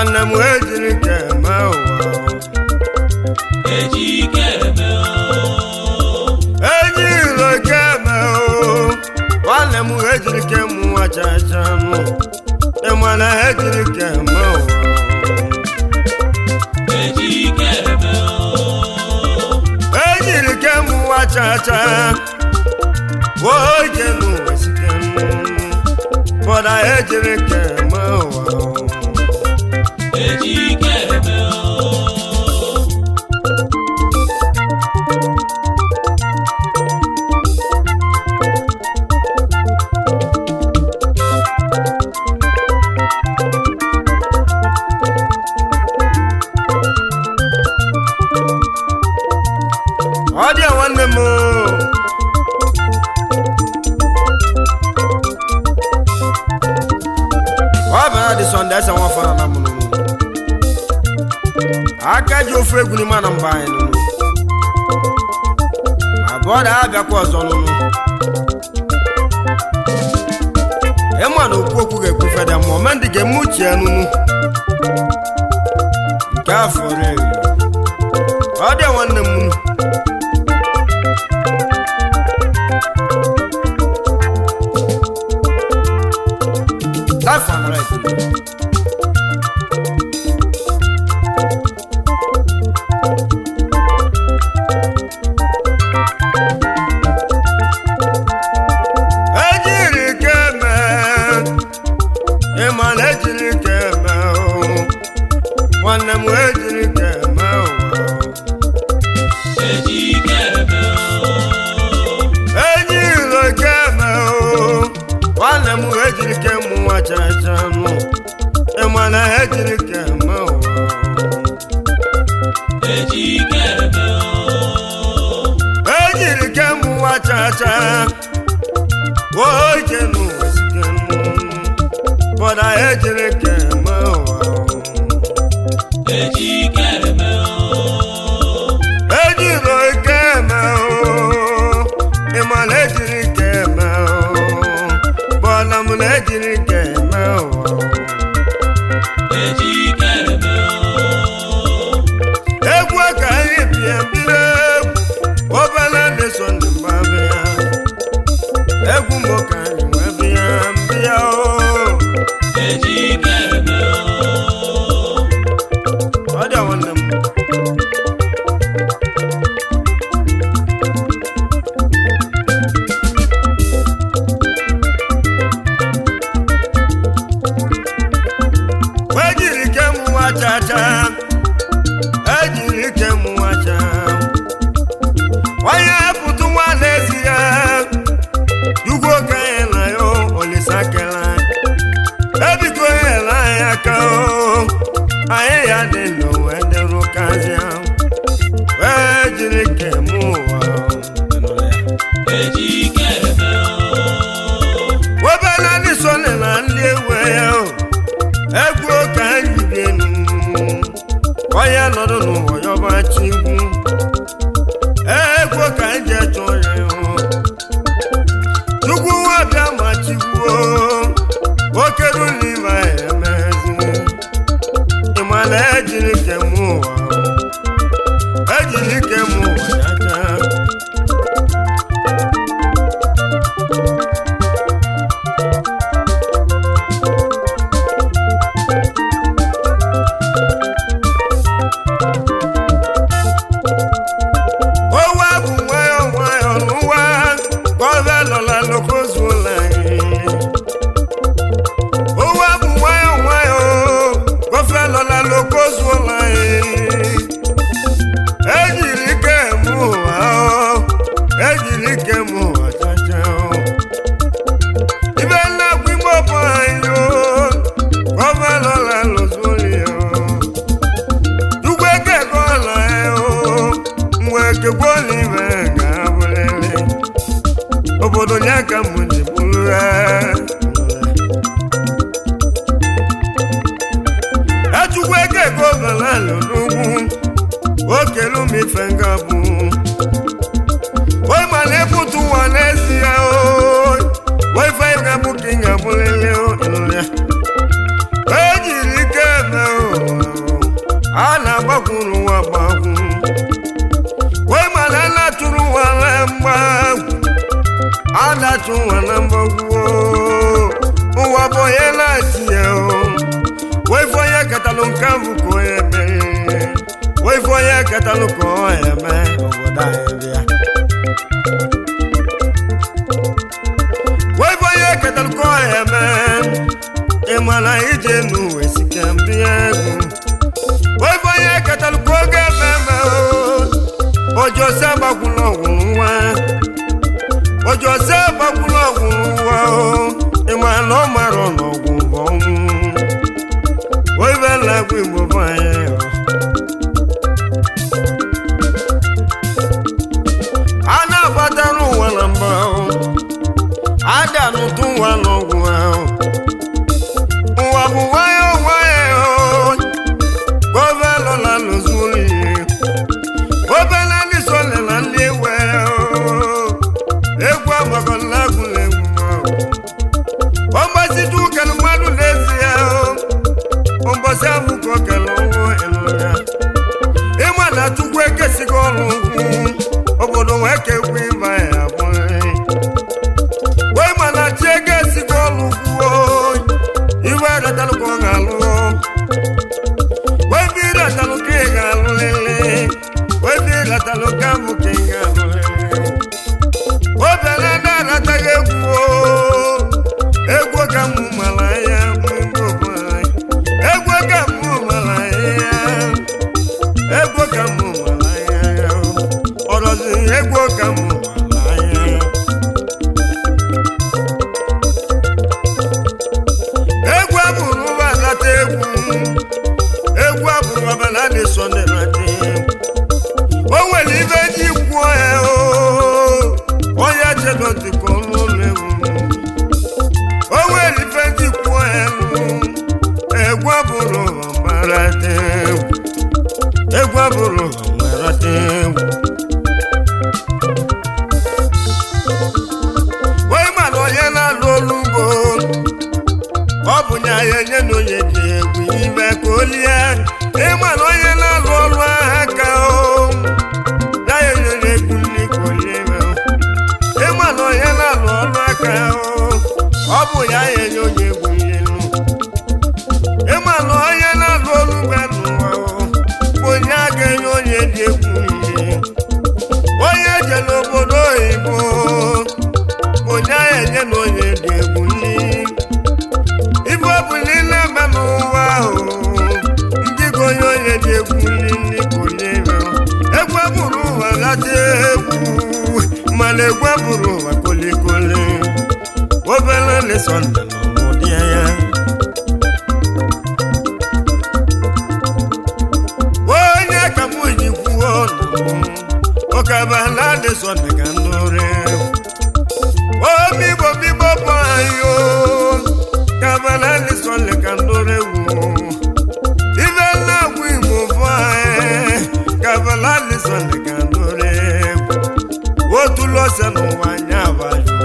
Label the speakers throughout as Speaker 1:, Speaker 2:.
Speaker 1: nwanne m ejiri keme ụwa ejiri keme nwanne m ejiri keme ụwa chacha m ịmana ejiri keme ụwa ejiri keme ụwa chacha oge n'ụwa sike bọda ejiri keme ụwa ọ dị nwanne m ọ bịara dị sọnde ese nwa fara na mụnụ aka ji ofu egwu n'ime na mba anyị nụnụ abụọ da abịakwa ọzọ nụnụ ịma na okwu okwu ga-ekwu fede ma omendị ga-eme uche ya nụnụ nke afọ rere ọ dị nwanne m that's all right. Ejiri keme ịma na ejiri keme nwanne m ejiri keme ejiri keme nwanne m ejiri keme ụwa chacha m ịmana ejiri keme ụwa ejiri keme ụwa chacha oge n'ụwa sike bọda ejiri keme ụwa ejiri keme ịmana ejiri keme bọda m na ejiri keme ụwa egwu ka anyị bịa biri egwu obere ndị so ndị mgbabe ya egwu mbụ ka anyị nwee bịa mbịa ọ dị nwanne m ejiri keme ụwa chacha ejiri keme ụwa chacha onye pụtụ nwa n'ezi ya dugo ka anyị na ya olisa kela ebiko nyela anyị aka anyị ya dị n'onwe dịrụ kazia ejiri keme ụwa webela ndị sone na ndị ewe ya egwu ka anyị bienu onye nọdụ n'ụwa yọba chigwu egwu ka anyị je chọọ ya chukwu nwa bịa ma chigwuo okeru n'ime emezi ịmana ejiri keme ụwa ejiri keme ụwa chacha obodo nya ka m ji bụrụ ejukwa ego ogalalo n'ugwu okelu m ife nga bụ oyi mana ịpụtụ ụwa n'ezi ya oyi fe ga bụ ka ị ga-abụlele ya ejiri ike eme adatu wana mbogo uwa boye la tiyo we voye katalon kavu ko ebe we voye katalon ko ebe oboda ebe we voye katalon ko ebe emana ije nu esikambia we voye katalon ko ebe ojo saba kulo wa ojo saba kulo wa emana maro no gumbo we bela gumbo bae ana badaru wala mbao ada no tun wa no wa buwayo wayo go velo la luzuli go bela ni sole la lewe egwa magala gule omba situ kan madu lesia omba sabu ko kalongo eloya emana tukwe kesigolu obodo weke kwiva ya boy we mana chege sigolu wo iwa datalu ko ngalo we bira talu ke ngalo lele we bira talu kamu ke ngalo o bela na tage wo egwo kamu malaya mbo boy egwo kamu malaya egwo kamu malaya orozi egwo kamu malaya egwo aburu bala tegwu egwo aburu bala de sonde rate o weli beji kwo e o ya je do ti ko lo lewu o weli beji kwo e egwo aburu bala tegwu egwo aburu bala tegwu we ma lo ye na lo lugo obunya ye nye no ye di egwu ibe ko lie e ma lo ye na lo lu aka o da ye ye egwu ni ko lie e ma lo ye na lo lu aka o obunya ye nye onye egwu ye nu e ma lo ye na lo lu gbe nu o onya ge nye onye di egwu ye onye je n'obodo Igbo onya ye nye no onye di egwu ye ibo buli na manu wa o ndi go yo ye de buli ni ko le egwa buru wa la de egwu male egwa buru wa kole kole o bela le son na mo dia ya o nya ka mu ji ku o ka ba la de son ga ndore o mi bo pa yo kabala ni sole kandore wo ivela wi mo vae kabala ni sole kandore wo tu lo se no wanya ba yo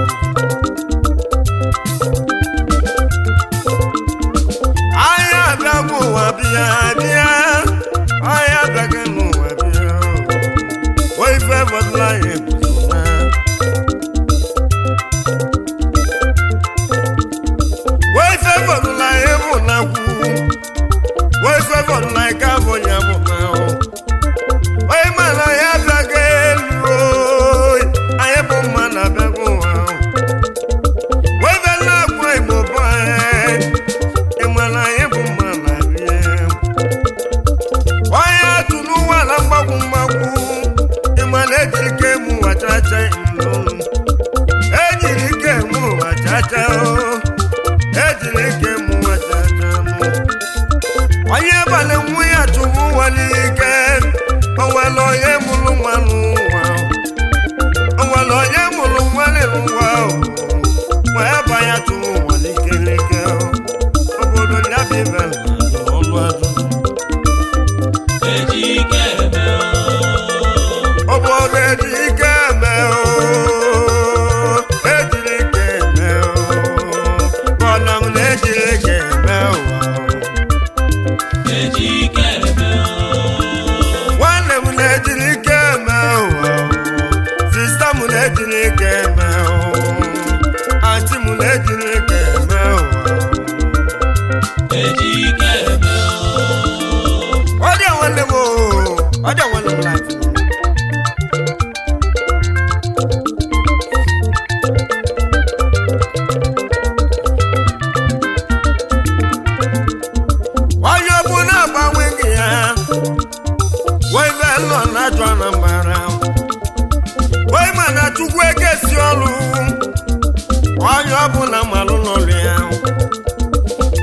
Speaker 1: onye ọbụla malụ n'ọrụ ya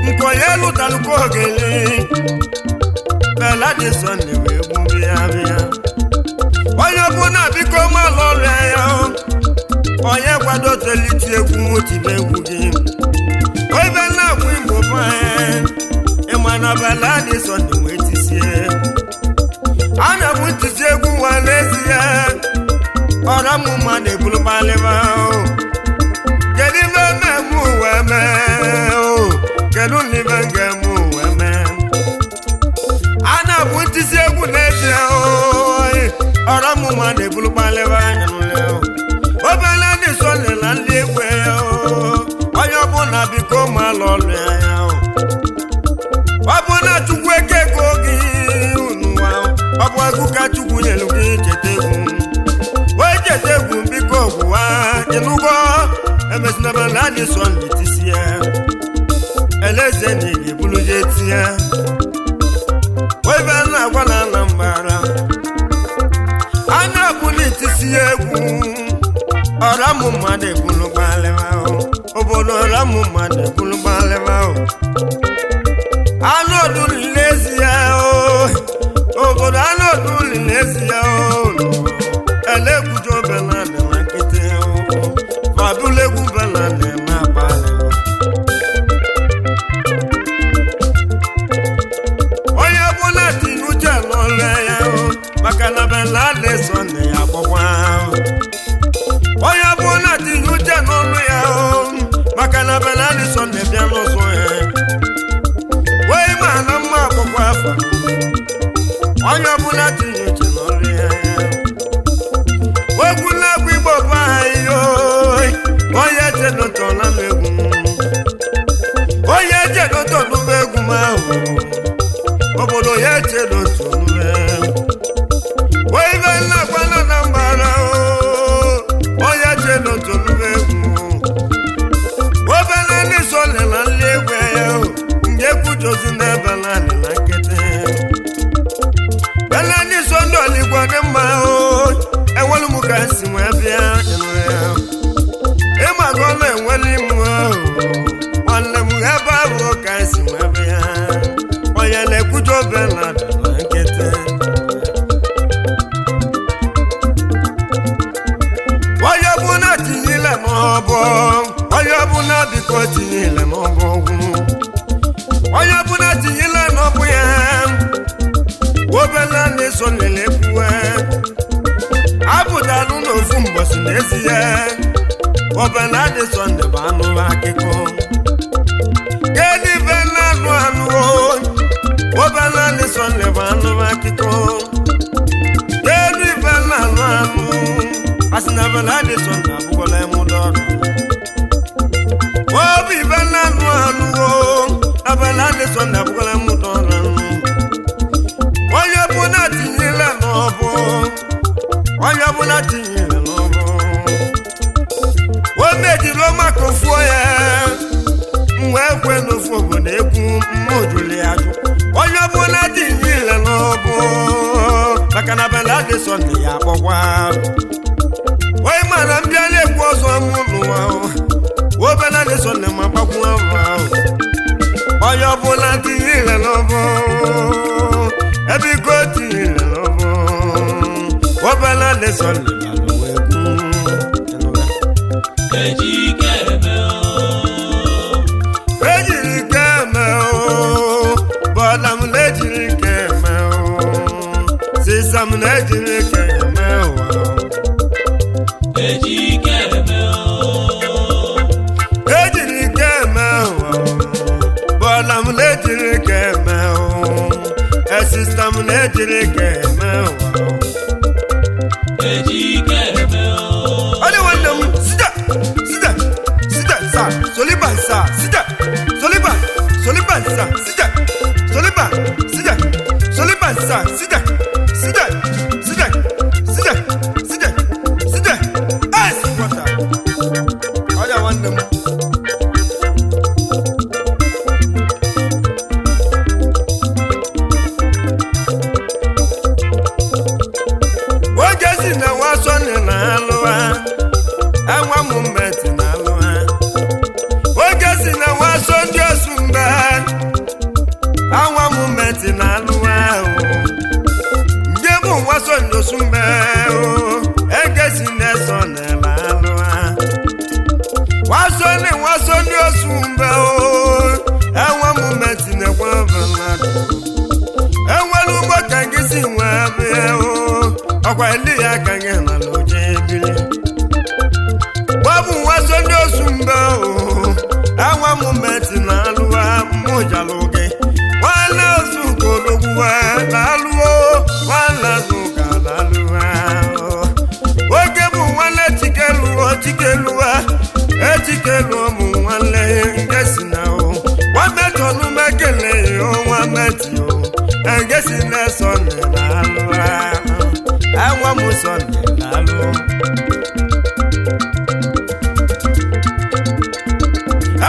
Speaker 1: nke onye lụtalụkwa ogele Beladison wee gburu ya bịa onye ọbụla biko malụ ọrụ ya onye kwado teliti egwu motive egwu gị oibe na-akwụ igbo banye ịma na Beladison wee tisie a na-abụ ntisi egwu nwa n'ezie ọra m mmadụ ebulu gbalịba kedu ibe mmemme uwe mee kedu n'ibe ga-eme uwe mee a na-abụ ntisi egwu n'ezie ọra m mmadụ ebulu gbalịba anya obele ndị so lela ndị egwu ya onye ọbụla biko ma alụ ọlụ ya ọ bụ na Chukwu eke ego gị n'ụwa ọ bụ egwu ka Chukwu nyelu gị cheta egwu wee cheta egwu biko gwụwa ịnụgo emesina Beladison tisie eleze na ị ga-ebulu je tinye webe na-agwa na Anambra a na-abụ n'itisie egwu ọra m mmadụ ebulu gbalịba obodo ọra m mmadụ ebulu gbalịba anụ ọdụrụ n'ezie obodo anụ ọdụrụ n'ezie elekwujo Beladị na nkịtị fadụlegwu Beladị na-agbalị onye ọbụla tinye uche n'ọlụ ya maka na Beladison ya agbọkwa onye ọbụla tinye uche n'ọlụ ya maka na Beladison bịa n'ụzọ ya wee ma na mma agbọkwa afọ onye ọbụla tinye uche n'ọlụ ya egwu na-egwu igbo bụ ahụ onye jedotọla m egwu onye jedotọlụm egwu m ahụ obodo ya echedotọlụme wee ibe nnakwa na Anambra onye jedotọlụm egwu obele ndị so lela nli egwu ya nke kwujozi na Beladị na nkịtị Beladison ndị oligbo dị mma enwelu m ka si wee bịa ịmago na enweli m nwanne m ebe ahụ ka si wee bịa onye na-ekwujo Beladị na nkịtị onye ọbụla tinyile m ọbụ onye ọbụla biko tinyile m ọbụ onye ọbụla tinyile n'ọbụ ya Beladison lelekwuwe apụtalụ n'ofu mbọsị n'ezie Beladison bụ anụ akụkọ kedu ibe na-anụ anụ Beladison bụ anụ akụkọ kedu ibe na-anụ anụ asị na Beladison abụkwala emume ọrụ obi ibe na-anụ anụ Beladison abụkwala emume ọrụ onye ọbụla tinyere n'ọbụ onye ọbụla tinyere n'ọbụ o mejiri maka ofu ya wee kwe n'ofu obodo egwu mmụjuli ya jụ onye ọbụla tinyere n'ọbụ maka na Beladison ya akpọkwa onye mara mbịa na-ekwu ọzọ m n'ụwa Beladison ma gbakwu ahụ onye ọbụla tinyere n'ọbụ ebe iko tinyere n'ọbụ Beladison ejiri keme bọla m na-ejiri keme sisa m na-ejiri keme ejiri keme bọla m na-ejiri keme sista m na-ejiri keme onye nwanne m sida sa Soliban sa sida Soliban sa sida Soliban sa sida as water onye nwanne m na wasonye na alụwa enwa m mmeti na alụwa sumbe awa mumeti na luwa ngebu waso ndo sumbe egesi neso ne la luwa waso ni osumbe awa mumeti ne kwa vanado enwelu mo kangisi nwa be okwa ili ya kange na loje bili babu waso ni osumbe awa mumeti na luwa mojaloge wala zuko loguwa na luwo wala zuka na luwa ogebu wala tikeluwa etikelu mu wala ngesina o wametonu mekele o wameti o ngesina sonne na luwa awa mu sonne na luwa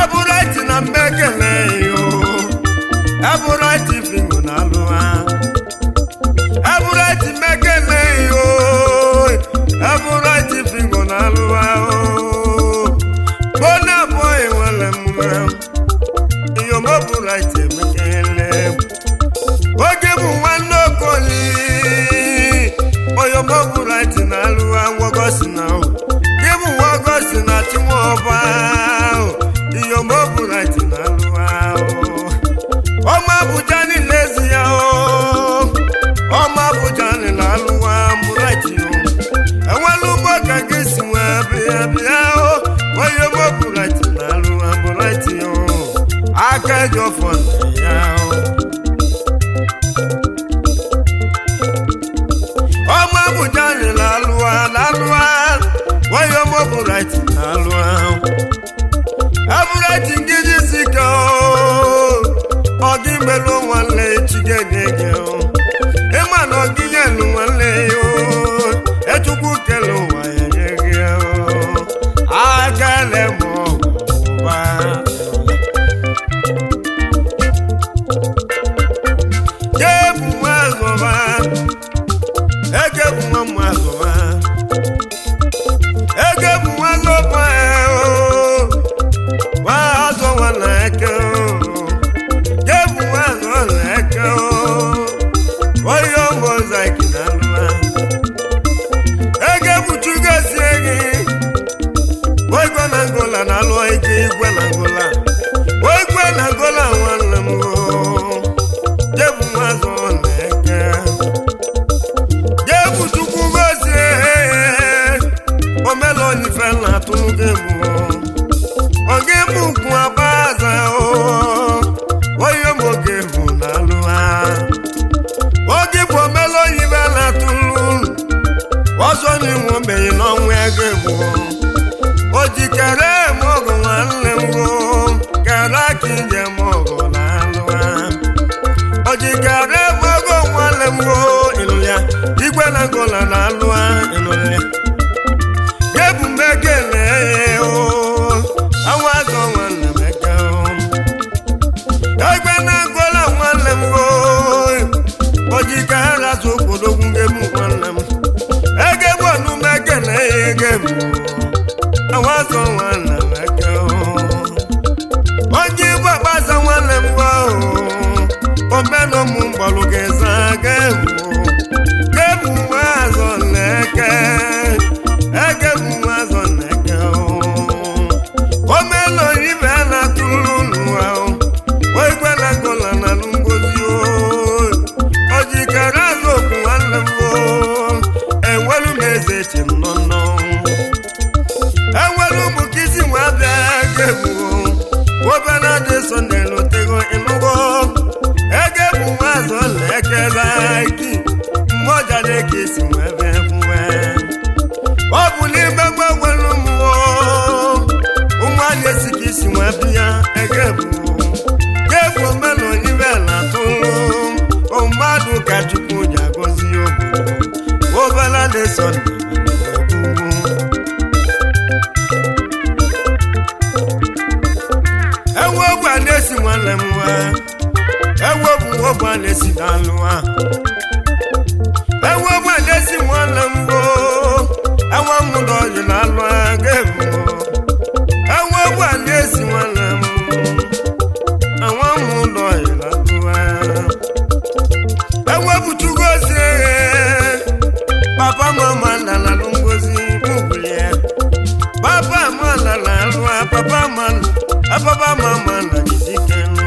Speaker 1: aburati na mekele yo aburati fingo na luwa aburati mekele yo aburati fingo na luwa bona boy wala mwa yo maburati mekele ogebu wano koli oyo maburati na luwa wogosina gebu wogosina timoba iyo maburati na luwa Oma bujani lezi ya Oma bujani la luwa murati yo Ewalu mwaka gisi wabi ya Wayo mburati la luwa murati yo Akajo fone ya Oma bujani la luwa Wayo mburati la luwa Aburati ngiji sika Ogimelo wale chigegege o Ema no giyelu wale o Echuku kelo wayegege o Agale mo ba Jebu wazoba Egebu wazoba Egebu wazoba Wazoba na eke o Oyo mozaki na luwa Ege buchuga siegi Oigwe na ngola na luwa ike igwe na ngola Oigwe na ngola wana mgo Jebu mazo neke Jebu chukuga siegi Omelo nife na tunugebu Ogebu kwa baza Oyo mogebu na luwa Ogibo melo yibe na tulu Ozo ni mwombe ino mwegebo Ojikere mogo wanle mgo Karaki nje mogo na luwa Ojikere mogo wanle mgo Iluya Igwe na gola na luwa Iluya Gebu mekele o Awazo wanle meke o Igwe na gola wanle mgo Ojikara sokologun gemu wanam Egebo nu mekele egemu Awaso wanam ekeo Ojibo basa wanam wo Omeno mumbolu geza gemu Gemu wazo leke Egemu wazo lekeo Omeno ibe na tulunu wao Oigwe na gola na lungozi Ojikarazo kuwanamgo Enwelu meze chinono Enwelu mukisi wabegebu Wabana de sondelo tego inugo Egebu wazo leke laiki Moja de kisi wabebuwe Obuli mbegwe welu mwo Umanye sikisi wabia Egebu Gebu melo ibela tulu Omadu kachuku jagozi obodo Obala de sonde Ewo gwa nesi wale mwa Ewo buwo gwa nesi dalwa Ewo gwa nesi wale mwo Ewo mudo yilalwa gebu Ewo gwa nesi wale mwa Ababa mama na jizikenu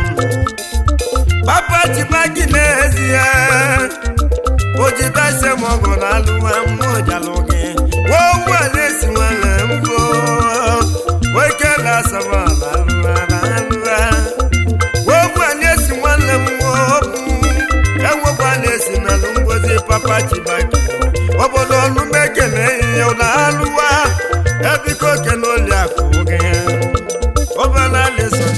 Speaker 1: Papa chibagi n'ezie Ojita se mogo na luwa mmoja loge Wowu alesi wale mgo Weke la sama la luwa Wowu alesi wale mgo Ewo alesi na lungozi papa chibagi Obodo lumekele iyo na luwa Ebiko kenoli akuge Obala lesa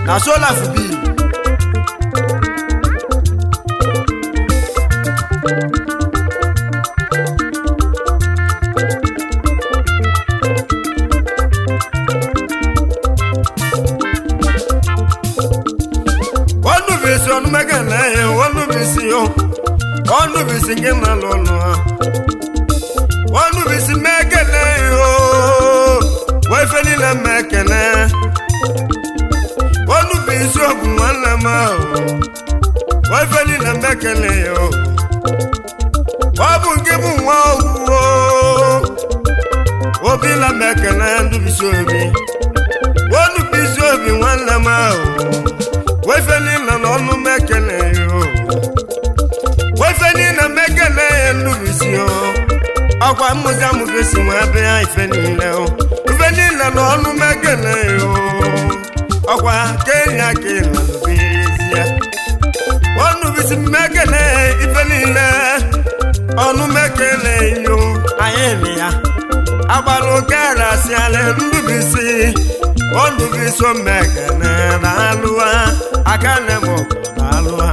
Speaker 2: na so life be.
Speaker 1: bisi ọnụ mekele ọnụ bisi ọnụ bisi gị na lụlụ ọnụ bisi mekele wefe niile mekele ọnụ bisi ọgwụ nwanne m wefe niile mekele ọ bụ nke bụ nwa ọgwụwo obi la mekele ndụ bisi obi ọnụ bisi obi nwanne m wefe niile n'ọnụ mekele wefe niile mekele ndụ bisi ọkwa mmụzi amụgesi nwa be ya ife niile ife niile n'ọnụ mekele ọkwa kenya ka ịlalụbezie ọnụ bisi mekele ife niile ọnụ mekele yo anyị ya agbara oke arasịala ndụ bisi ọnụ bisi o mekele na alụwa aka na-eme ọkụ na alụwa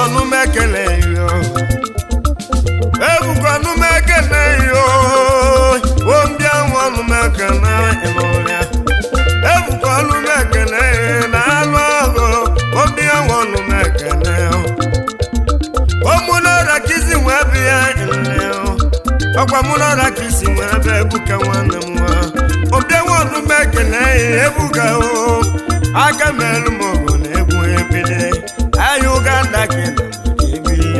Speaker 2: ọnụ mekele yo ebuka ọnụ mekele yo
Speaker 1: ọkwa mụ n'ọra ka isi nwe ebe ebuka nwanne m nwa obienwe ọnụ m ekene ebuka o aka melu m ọgụ na egwu ebili ahịa Uganda ka ị nọ ebili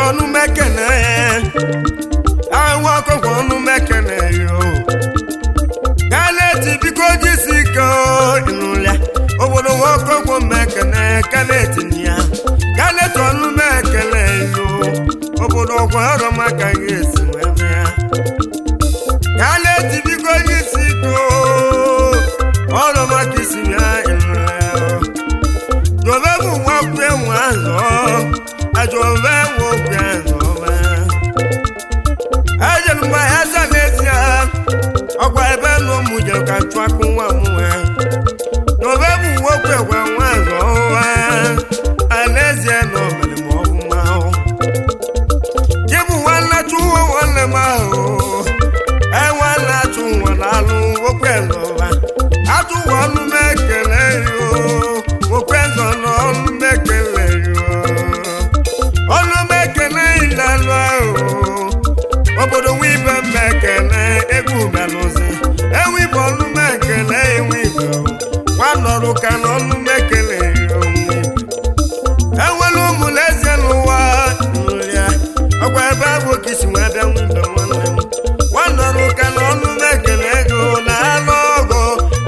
Speaker 1: ọnụ mekene àwọn akọkọ ọnụ mekene yo Kenneth biko jisi ike ịnụlịa obodo nwa akọkọ mekene Kenneth ya Kenneth ọnụ mekene yo obodo ọkwa ọrụ maka gị esi nwebe ya Kenneth biko jisi ike ọrụ maka isi ya ịnụlịa jobe bụ nwakwe nwa azọ ajọba nwoke azọba ajelu mgbe ya sa n'ezie ọkwa ebe n'ụmụ je ka chụ akụ nwa mụwe n'obe bụ nwoke gwa nwa azọba alaezie na omere ma ọbụma gịbụ nwanne chụwo nwanne m ahụ enwanne achụ nwa n'alụ nwoke zọba atụwa ọnụ m ekele yo nwoke zọ n'ọnụ m ekele yo ọnụ mekene ịlalụ ahụ obodo nwibe mmekene egwu belụzi enwibe ọnụ mekene enwibe nwanọrụ ka na ọnụ mekene enwere ụmụ n'ezie n'ụwa nrịa ọkwa ebe abụ ka isi nwe bịa nwibe nwanne m nwanọrụ ka na ọnụ mekene ego na alụ ọgụ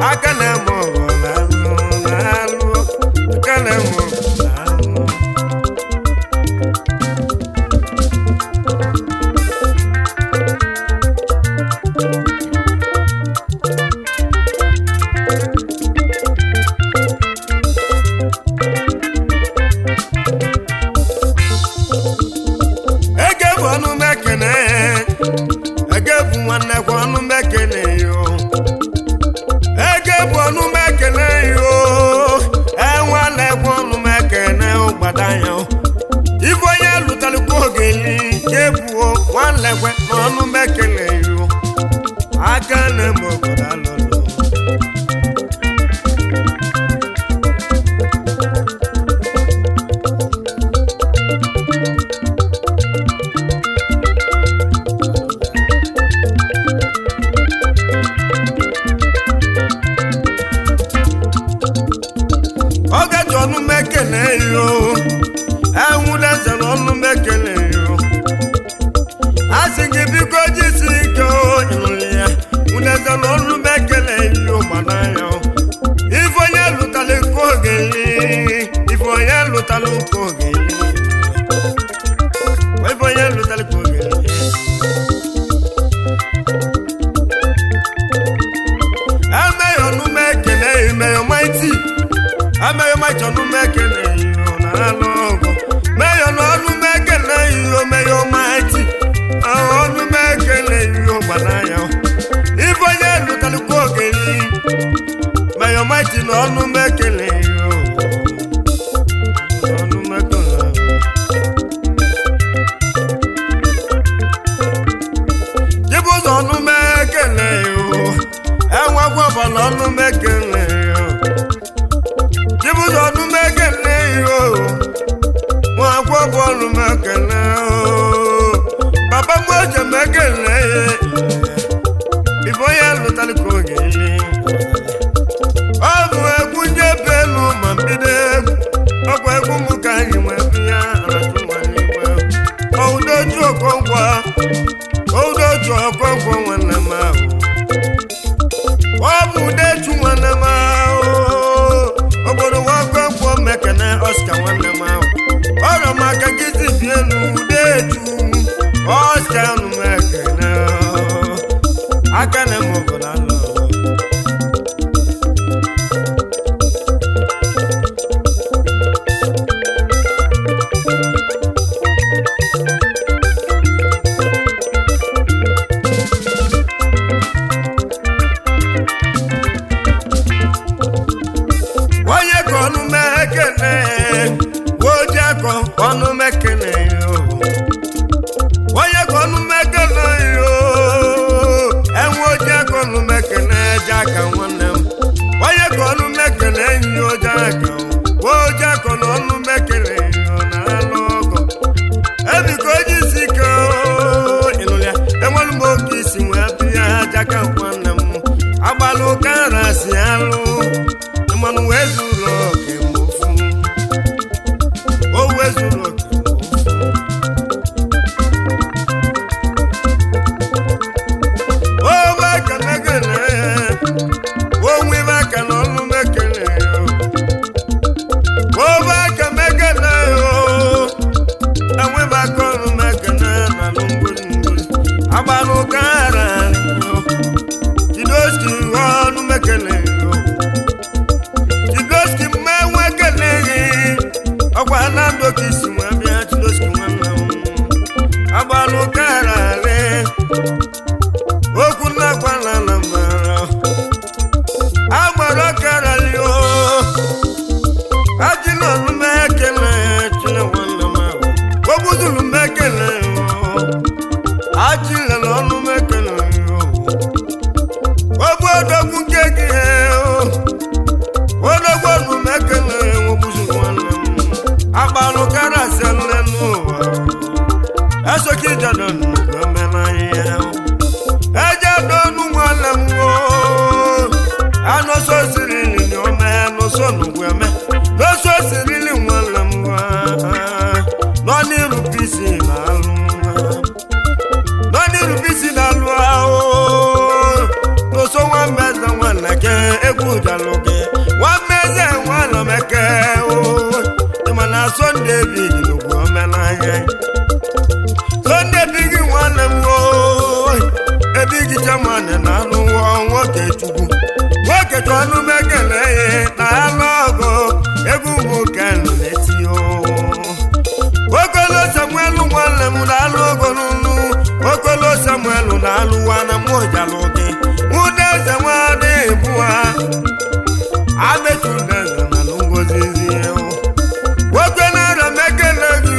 Speaker 1: aka na-eme ọgụ na-alụ aka na-eme ọgụ ife onye lụtalụkwa ogeli jebuo nwanlegwe n'ọnụ mekele yo aka na-eme obodo alụlụ oge ji ọnụ mekele yo enwudeze n'ọnụ mekele yo asị gị biko jisi ike ịnụlị ya nwudeze n'ọnụ mekele yo gbana ya ife onye lụtara nke ogeli ife onye lụtara nke ogeli ife onye lụtara nke ogeli emeghị ọnụ mekele emeghị maiti emeghị maiti ọnụ mekele yo na alụ ọgụ meyo n'ọnụ mekele iyo meyo maiti ọnụ mekele iyo gbana ya ife onye lụtalụkwa ogeli meyo maiti n'ọnụ mekele iyo ọnụ mekele zuru oke o maka megele o nwe maka n'ọnụ mekele o maka megele o enwe maka ọnụ mekele na n'ngwuri ngwuri agbalụ gara Jidoski ọnụ mekele Jidoski mmenwe kele ọkwa na ndụ ka isi nwa bịa Jidoski nwanne m agbalụ gara okwu na-akwala na mara agbara karalio ajila ọnụ mekele chile nwanne m ogbuzulu mekele ajila ọnụ mekele odogwu nke gị odogwu ọnụ mekele ogbuzu nwanne m agbalụ karasị nne n'ụwa esoka ijado nnukwu omenanya ejado ọnụ nwanne m anọso sirili n'ome n'ụsọ n'ugwu eme n'oso sirili nwanne m nọ n'irubisi n'alụ nọ n'irubisi n'alụ ahụ n'ụsọ nwameze nwanne ke egwu jalụke nwameze nwanne meke ịmana Sunday Big n'ugwu omenanya Sunday Big nwanne m ebigi chamane na anụ nwoke chukwu nwoke chụ ọnụ mekele na anụ ọgụ egwu nwoke nụ n'etiyo okolo Samuel nwanne m na alụ ọgụ n'ụlụ okolo Samuel na alụwa na mụ jalụke udeze nwadị bụa ametụdeze na ngozizi nwoke nara mekele gị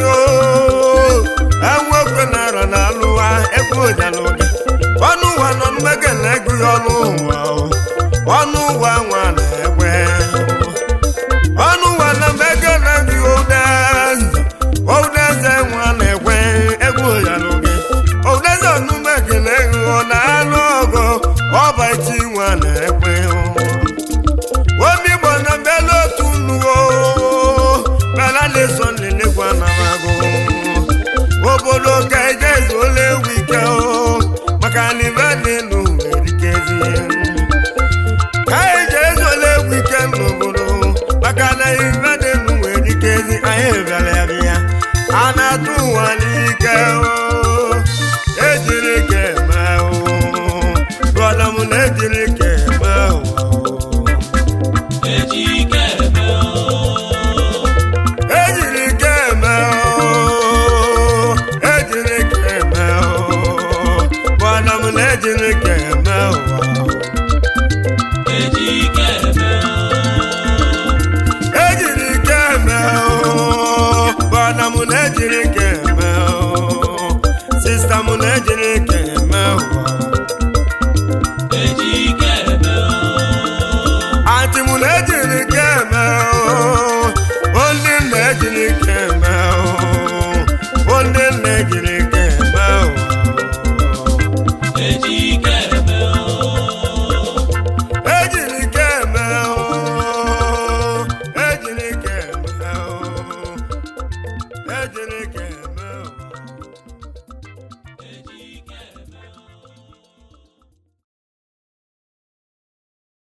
Speaker 1: nwoke nara na alụwa egwu jalụke ọnụ ụwa nọ mmekele gị ọnụ ụwa nwa na-egwe ọnụ ụwa na mmekele gị odeze nwa na-egwe egwu jalụke odeze ọnụ mmekele gị ọ na-alụ ọgụ ọbaiti nwa na-ekwe omigbo na mbele otu nuwo bela na-eso nlelekwa na mago obodo ka eje ezuola ewu ike maka na ibe n'elu erikezi ka eje ezuola ewu ike n'obodo maka na ibe n'elu erikezi anyị bịara ya bịa a na-atụ ụwa n'ike ejiri ike eme brọda m na-ejiri ike eme ejiri ike eme ejiri ike eme brọda m na-ejiri ike eme ejiri ike eme brọda m na-ejiri ike eme sista m na-ejiri ike eme anti m na-ejiri ike eme ndị m na-ejiri ike eme